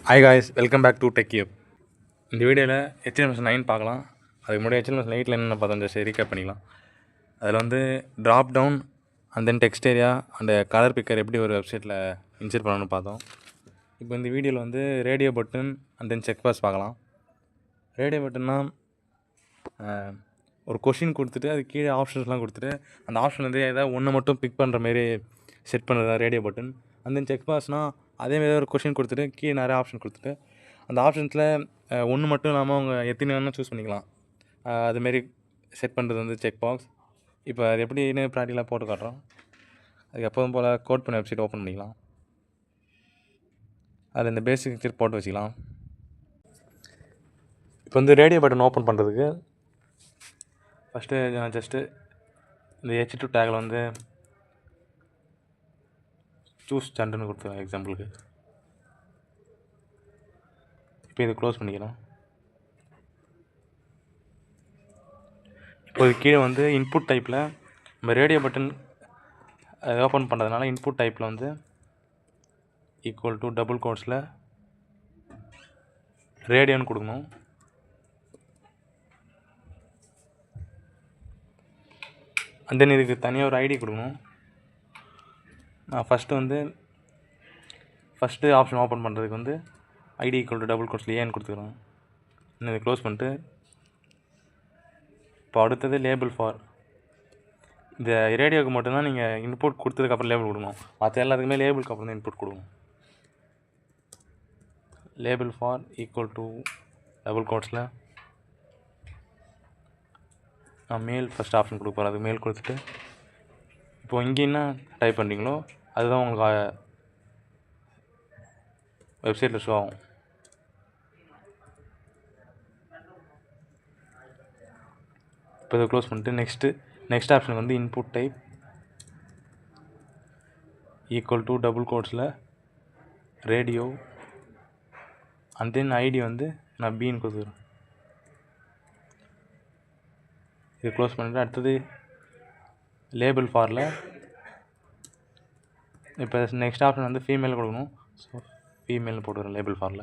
Hi guys, welcome back to Techube. இந்த வீடியோவில் HTML9 பார்க்கலாம். அதுக்கு முன்னாடி HTML8 என்னென்ன பார்த்தோம் ஜஸ்ட் ரீகேப் பண்ணிக்கலாம். அதில் வந்து drop down and then text area and colour picker எப்படி ஒரு வெப்சைட்டில் இன்சர்ட் பண்ணணும்னு பார்த்தோம். இப்போ இந்த வீடியோவில் வந்து radio button and then check box பார்க்கலாம். ரேடியோ பட்டன்னா ஒரு கொஷின் கொடுத்துட்டு அது கீழே ஆப்ஷன்ஸ்லாம் கொடுத்துட்டு அந்த ஆப்ஷன் வந்து ஏதாவது ஒன்று மட்டும் பிக் பண்ணுற மாரி செட் பண்ணுறது radio button. And then check பாக்ஸ்னால் அதேமாரி ஒரு கொஷின் கொடுத்துட்டு கீழே நிறைய ஆப்ஷன் கொடுத்துட்டு அந்த ஆப்ஷன்ஸில் ஒன்று மட்டும் இல்லாமல் அவங்க எத்தனை வேணால் சூஸ் பண்ணிக்கலாம். அதுமாரி செட் பண்ணுறது வந்து செக் பாக்ஸ். இப்போ அது எப்படின்னு ப்ராக்டிக்கலாக போட்டு காட்டுறோம். அதுக்கு எப்போதும் போல் கோட் பண்ண வெப்சைட் ஓப்பன் பண்ணிக்கலாம். அதில் இந்த பேசிக் ஸ்கிரிப்ட் போட்டு வச்சுக்கலாம். இப்போ வந்து ரேடியோ பட்டன் ஓப்பன் பண்ணுறதுக்கு ஃபஸ்ட்டு நான் ஜஸ்ட்டு இந்த H2 டேக்கில் வந்து சூஸ் ஜெண்டர்னு கொடுத்துருவேன் எக்ஸாம்பிளுக்கு. இப்போ இது க்ளோஸ் பண்ணிக்கலாம். இப்போ இது கீழே வந்து இன்புட் டைப்பில் நம்ம ரேடியோ பட்டன் ஓப்பன் பண்ணுறதுனால இன்புட் டைப்பில் வந்து ஈக்குவல் டு டபுள் கோட்ஸில் ரேடியோன்னு கொடுக்கணும். அண்ட் தென் இதுக்கு தனியாக ஒரு ஐடி கொடுக்கணும். நான் ஃபஸ்ட்டு ஆப்ஷன் ஓப்பன் பண்ணுறதுக்கு வந்து ஐடி ஈக்குவல் டு டபுள் கோட்ஸில் ஏன்னு கொடுத்துக்கிறோம். இன்னும் இதை க்ளோஸ் பண்ணிட்டு இப்போ அடுத்தது லேபிள் ஃபார். இந்த ரேடியோவுக்கு மட்டும்தான் நீங்கள் இன்புட் கொடுத்ததுக்கப்புறம் லேபிள் கொடுக்கணும். மற்ற எல்லாத்துக்குமே லேபிளுக்கு அப்புறம் தான் இன்புட் கொடுக்கணும். Label for equal to double கோட்ஸில் நான் மேல் ஃபஸ்ட் ஆப்ஷன் கொடுக்க போகிறேன். அது மேல் கொடுத்துட்டு இப்போது இங்கே என்ன டைப் பண்ணுறீங்களோ அதுதான் உங்களுக்கு வெப்சைட்டில் ஷோ ஆகும். இப்போ இதை க்ளோஸ் பண்ணிட்டு நெக்ஸ்ட் ஆப்ஷன் வந்து input type equal to double கோட்ஸில் ரேடியோ அண்ட் தென் ஐடி வந்து நான் பின்னு கொடுத்துக்கிறேன். இது க்ளோஸ் பண்ணிவிட்டு அடுத்தது லேபிள் ஃபாரில் இப்போ நெக்ஸ்ட் ஆப்ஷன் வந்து ஃபீமேல் கொடுக்கணும். ஸோ ஃபீமேல்னு போட்டுக்கிறேன் லேபிள் ஃபாரில்.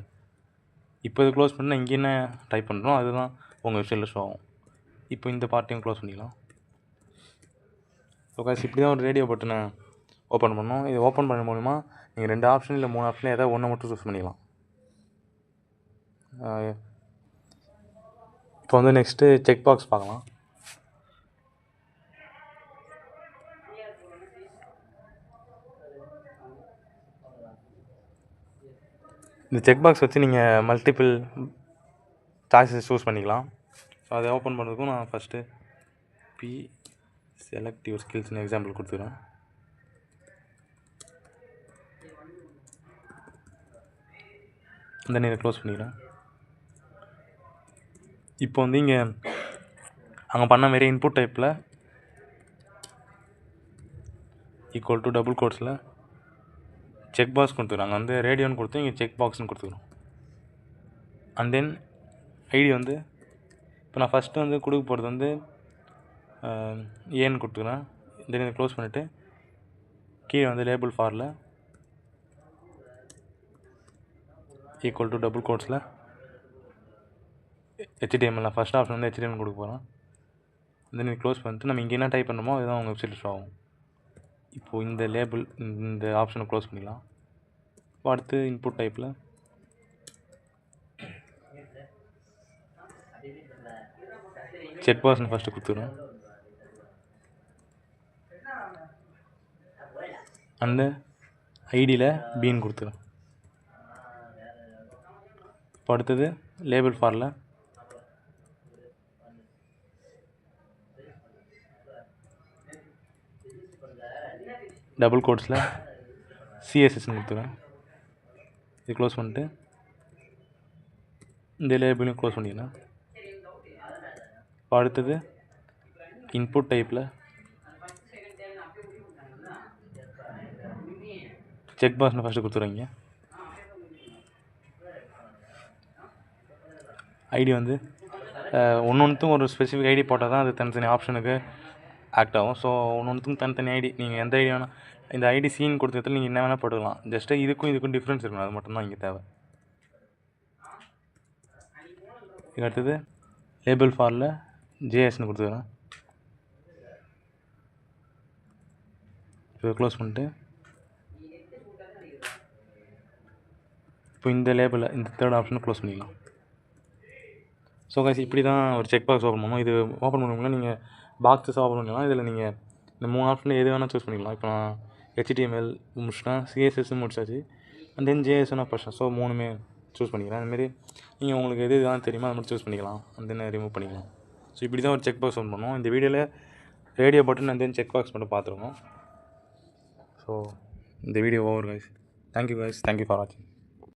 இப்போ இது க்ளோஸ் பண்ணால் இங்கே என்ன டைப் பண்ணுறோம் அதுதான் உங்கள் வெப்சைட்டில் ஷோ ஆகும். இப்போ இந்த பார்ட்டையும் க்ளோஸ் பண்ணிக்கலாம். ஸோ காசு இப்படி தான் ஒரு ரேடியோ பட்டனை ஓப்பன் பண்ணோம். இது ஓப்பன் பண்ண மூலிமா நீங்கள் 2 ஆப்ஷன் இல்லை 3 ஆப்ஷனில் ஏதாவது ஒன்று மட்டும் சூஸ் பண்ணிக்கலாம். இப்போ வந்து நெக்ஸ்ட்டு செக் பாக்ஸ் பார்க்கலாம். இந்த செக் பாக்ஸ் வச்சு நீங்கள் மல்டிபிள் சாய்ஸஸ் சூஸ் பண்ணிக்கலாம். ஸோ அதை ஓப்பன் பண்ணுறதுக்கும் நான் ஃபஸ்ட்டு செலக்ட் யுவர் ஸ்கில்ஸ்னு எக்ஸாம்பிள் கொடுத்துக்கிறேன். தென் இதை க்ளோஸ் பண்ணிக்கிறேன். இப்போ வந்து இங்கே அங்கே பண்ண மாரி இன்புட் டைப்பில் ஈக்குவல் டு டபுள் கோட்ஸில் செக் பாக்ஸ் கொடுத்துக்கிறோம். அங்கே வந்து ரேடியோன்னு கொடுத்து இங்கே செக் பாக்ஸ்னு கொடுத்துக்கிறோம். அண்ட் தென் ஐடி வந்து இப்போ நான் ஃபஸ்ட்டு வந்து கொடுக்க போகிறது வந்து ஏன்னு கொடுத்துக்கிறேன். தென் இதை க்ளோஸ் பண்ணிவிட்டு கீழே வந்து லேபிள் ஃபாரில் ஈக்குவல் டு டபுள் கோட்ஸில் HTML. நான் ஃபஸ்ட் ஆப்ஷன் வந்து HTML கொடுக்க போகிறேன். தென் இது க்ளோஸ் பண்ணிட்டு நம்ம இங்கே என்ன டைப் பண்ணுமோ அதுதான் உங்கள் வெப்சைட்டில் ஷோ ஆகும். இப்போது இந்த ஆப்ஷனை க்ளோஸ் பண்ணிடலாம். இப்போ அடுத்து இன்புட் டைப்பில் செக் பாக்ஸ்னு ஃபஸ்ட்டு கொடுத்துக்கிறோம். அந்த ஐடியில் பின்னு கொடுத்துக்கிறோம். இப்போ அடுத்தது லேபிள் ஃபாரில் டபுள் கோட்ஸில் CSSன்னு கொடுத்துக்கிறேன். இது க்ளோஸ் பண்ணிட்டு இந்த லேபிளையும் க்ளோஸ் பண்ணிக்கலாம். இப்போ அடுத்தது இன்புட் டைப்பில் செக் பாக்ஸ்னு ஃபஸ்ட்டு கொடுத்துருவீங்க. ஐடி வந்து ஒன்றுத்தும் ஒரு ஸ்பெசிஃபிக் ஐடி போட்டால் தான் அது தனித்தனி ஆப்ஷனுக்கு ஆக்ட் ஆகும். ஸோ ஒன்றுத்துக்கும் தனித்தனி ஐடி, நீங்கள் எந்த ஐடி வேணால் இந்த ஐடி சீன் கொடுத்ததில் நீங்கள் என்ன வேணால் போட்டுக்கலாம். ஜஸ்ட்டு இதுக்கும் டிஃப்ரென்ஸ் இருக்கணும், அது மட்டும்தான் இங்கே தேவை. இதுக்கு அடுத்தது லேபிள் ஃபாரில் ஜேஎஸ்ன்னு கொடுத்துக்கிறேன். இப்போ க்ளோஸ் பண்ணிட்டு இப்போ இந்த லேபிளில் இந்த தேர்ட் ஆப்ஷனை க்ளோஸ் பண்ணிக்கலாம். ஸோ கைஸ் இப்படி தான் ஒரு செக் பாக்ஸ் ஓப்பன் பண்ணணும். இது ஓப்பன் பண்ணும்போது நீங்கள் பாக்ஸஸ் ஓப்பன் பண்ணிக்கலாம். இதில் நீங்கள் இந்த 3 ஆப்ஷனில் எது வேணால் சூஸ் பண்ணிக்கலாம். இப்போ நான் HTML முடிச்சிட்டேன், CSS முடிச்சாச்சு, அண்ட் தென் JS நான் ஃபஸ்ட். ஸோ 3மே சூஸ் பண்ணிக்கிறேன். அதுமாரி நீங்கள் உங்களுக்கு எது எதுதான் தெரியுமோ அது மட்டும் சூஸ் பண்ணிக்கலாம், அண்ட் தென் ரிமூவ் பண்ணிக்கலாம். ஸோ இப்படி தான் ஒரு செக் பாக்ஸ் ஓப்பன் பண்ணுவோம். இந்த வீடியோவில் radio button and then check box மட்டும் பார்த்துருக்கோம். ஸோ இந்த video over guys. Thank you guys, thank you for வாட்சிங்.